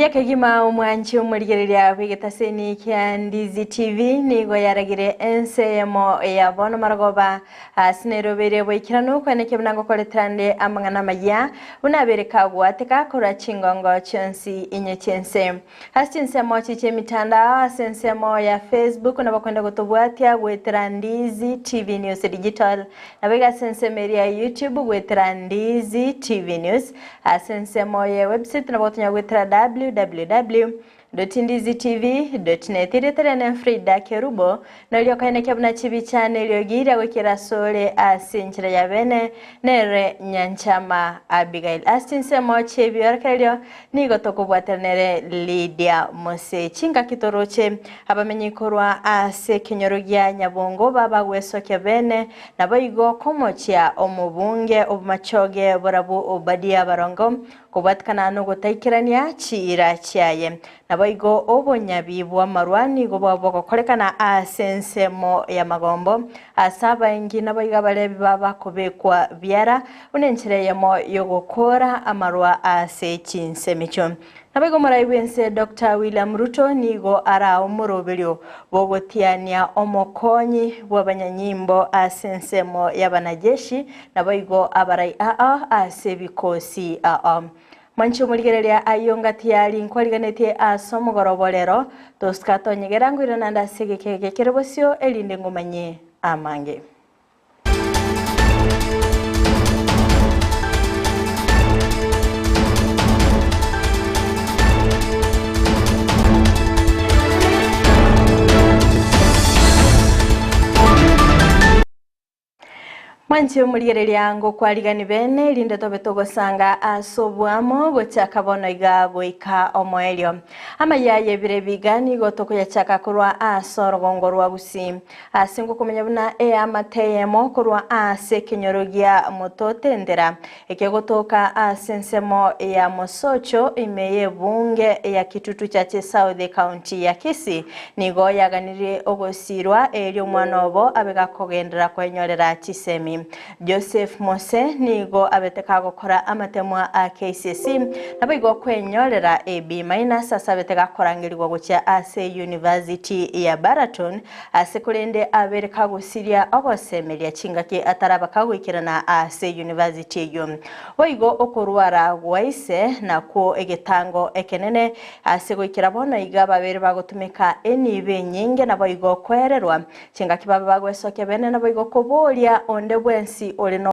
Buya kagima umwanchi umurigereria kwigetaseni kya Ndizi TV nigo yaragire ENSA ya bono maragoba asinerobere boikirano kwaneke bnango koletrande amangana AMAYIA unabereka gwateka kora chingongo chonsi inyechense hastinse mochi chemitanda sensemo ya Facebook nabakwenda gutubwatia gwetera Ndizi TV News Digital nabega senseme ya YouTube gwetera Ndizi TV News asensemo ya website nabakwenda gwetera www.ndizitv.net iritere FRIDAH KERUBO nalyo kaine kyabuna chibi cyane lyogira gukira sole asinchira ya bene nere Nyanchama Abigael astinse moche byorkelyo nigo tokubwatanere LYDIA MOSE chinga kitoroche abamenyikorwa ase kenyorogia nyabongo baba gwesoke bene naboigo komochya omubunge obumachoge borabu obadia barongo kubatkana no gutaikirania chira cyaye naboigo obonyabi bwa marwani go babo kolekana asensemo ya magombo asaba ingi naboiga balebi baba kubekwa byara unenchireyemo yo gukora amarwa ase chinsemicho naboigo muraibense Dr. William Ruto nigo ara omurobelyo bogotiania omokonyi bw'abanyanyimbo asensemo y'abanajeshi naboigo abarai ase bikosi Mancho muligereria ayongati yali nkwaliganete asomugorobolero toskato nyegerangu irananda segekege kerebosio elinde ngomanye amange Mancho muligereria ngo kwaligani bene linde tobe sanga asobwamo bochakabono igago ika omoelio AMAYIA yebire bigani gotoko yachaka kurwa asorogongorwa Gusii asingo kumenya buna AMAYIA kurwa ase kenyorogia mototendera ekegotoka asensemo ya mosocho imeye bunge ya kitutu chache South County ya Kisii nigo yaganire ogosirwa elio mwanobo abega kogendera kwenyorera chisemi Joseph MOSE nigo abeteka gukora amatemwa a KCC nabigo kwenyorera AB- asabeteka korangirirwa gucha ase University ya Baraton asekulende abereka gusiria ogosemeria chingaki ataraba kagwikirana ase University yo oigo okorwara gwaise nako egetango ekenene asegwikira bono igaba bere bagotumika enibe nyinge naboigo kwererwa chingaki baba bagwesoke bene naboigo koboria onde bwensi olino